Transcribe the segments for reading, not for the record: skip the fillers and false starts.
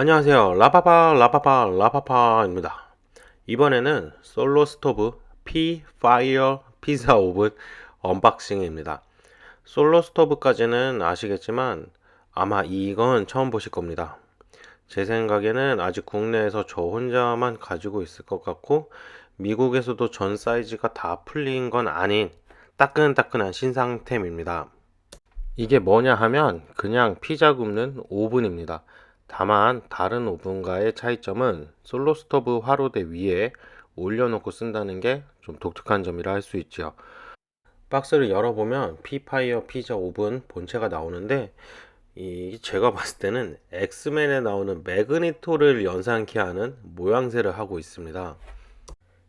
안녕하세요. 라파파입니다. 이번에는 솔로 스토브 피 파이어 피자 오븐 언박싱입니다. 솔로 스토브까지는 아시겠지만 아마 이건 처음 보실 겁니다. 제 생각에는 아직 국내에서 저 혼자만 가지고 있을 것 같고, 미국에서도 전 사이즈가 다 풀린 건 아닌 따끈따끈한 신상템입니다. 이게 뭐냐 하면 그냥 피자 굽는 오븐입니다. 다만 다른 오븐과의 차이점은 솔로 스토브 화로대 위에 올려놓고 쓴다는 게 좀 독특한 점이라 할 수 있죠. 박스를 열어보면 피파이어 피자 오븐 본체가 나오는데, 이 제가 봤을 때는 엑스맨에 나오는 매그니토를 연상케 하는 모양새를 하고 있습니다.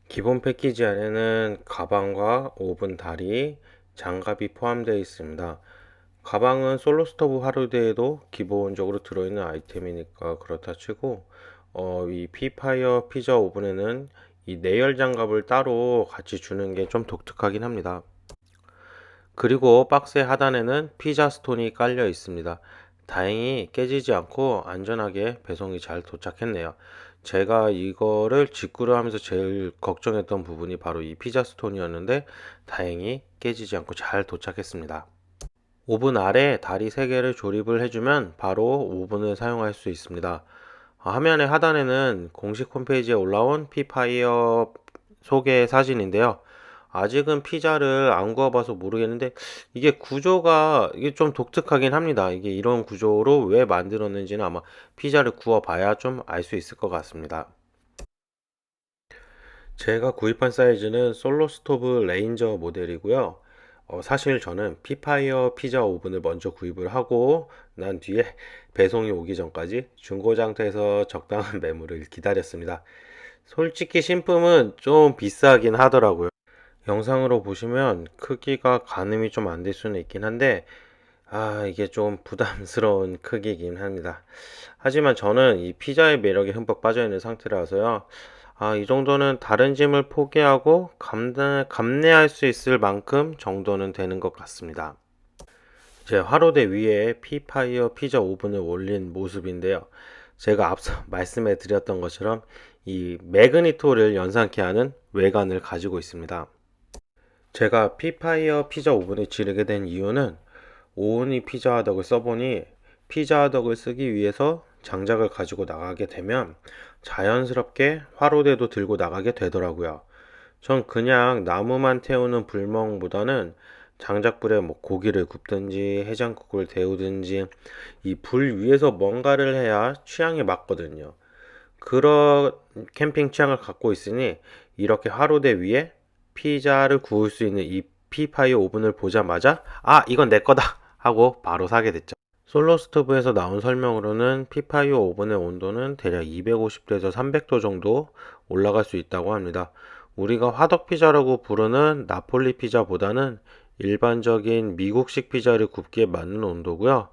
기본 패키지 안에는 가방과 오븐 다리, 장갑이 포함되어 있습니다. 가방은 솔로 스토브 화로대에도 기본적으로 들어있는 아이템이니까 그렇다 치고, 이 피파이어 피자 오븐에는 이 내열 장갑을 따로 같이 주는 게 좀 독특하긴 합니다. 그리고 박스의 하단에는 피자 스톤이 깔려 있습니다. 다행히 깨지지 않고 안전하게 배송이 잘 도착했네요. 제가 이거를 직구를 하면서 제일 걱정했던 부분이 바로 이 피자 스톤이었는데, 다행히 깨지지 않고 잘 도착했습니다. 오븐 아래 다리 3개를 조립을 해주면 바로 오븐을 사용할 수 있습니다. 화면의 하단에는 공식 홈페이지에 올라온 피파이어 소개 사진인데요. 아직은 피자를 안 구워봐서 모르겠는데, 이게 구조가 이게 좀 독특하긴 합니다. 이게 이런 구조로 왜 만들었는지는 아마 피자를 구워봐야 좀 알 수 있을 것 같습니다. 제가 구입한 사이즈는 솔로 스토브 레인저 모델이고요. 사실 저는 피파이어 피자 오븐을 먼저 구입을 하고 난 뒤에 배송이 오기 전까지 중고 장터에서 적당한 매물을 기다렸습니다. 솔직히 신품은 좀 비싸긴 하더라고요. 영상으로 보시면 크기가 가늠이 좀 안 될 수는 있긴 한데, 이게 좀 부담스러운 크기이긴 합니다. 하지만 저는 이 피자의 매력에 흠뻑 빠져 있는 상태라서요. 이 정도는 다른 짐을 포기하고 감내할 수 있을 만큼 정도는 되는 것 같습니다. 제 화로대 위에 피파이어 피자 오븐을 올린 모습인데요. 제가 앞서 말씀해 드렸던 것처럼 이 매그니토를 연상케 하는 외관을 가지고 있습니다. 제가 피파이어 피자 오븐을 지르게 된 이유는 오은이 피자 하덕을 써보니, 피자 하덕을 쓰기 위해서 장작을 가지고 나가게 되면 자연스럽게 화로대도 들고 나가게 되더라고요. 전 그냥 나무만 태우는 불멍보다는 장작불에 뭐 고기를 굽든지 해장국을 데우든지 이 불 위에서 뭔가를 해야 취향에 맞거든요. 그런 캠핑 취향을 갖고 있으니 이렇게 화로대 위에 피자를 구울 수 있는 이 피파이어 오븐을 보자마자 이건 내 거다 하고 바로 사게 됐죠. 솔로 스토브에서 나온 설명으로는 피파이어 오븐의 온도는 대략 250도에서 300도 정도 올라갈 수 있다고 합니다. 우리가 화덕 피자라고 부르는 나폴리 피자보다는 일반적인 미국식 피자를 굽기에 맞는 온도고요.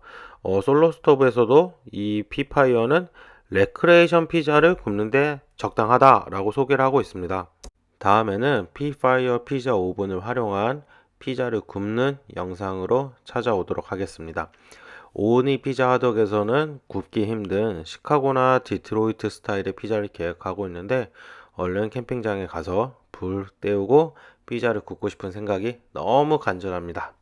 솔로 스토브에서도 이 피파이어는 레크레이션 피자를 굽는데 적당하다라고 소개를 하고 있습니다. 다음에는 피파이어 피자 오븐을 활용한 피자를 굽는 영상으로 찾아오도록 하겠습니다. 오니 피자 하덕에서는 굽기 힘든 시카고나 디트로이트 스타일의 피자를 계획하고 있는데, 얼른 캠핑장에 가서 불 때우고 피자를 굽고 싶은 생각이 너무 간절합니다.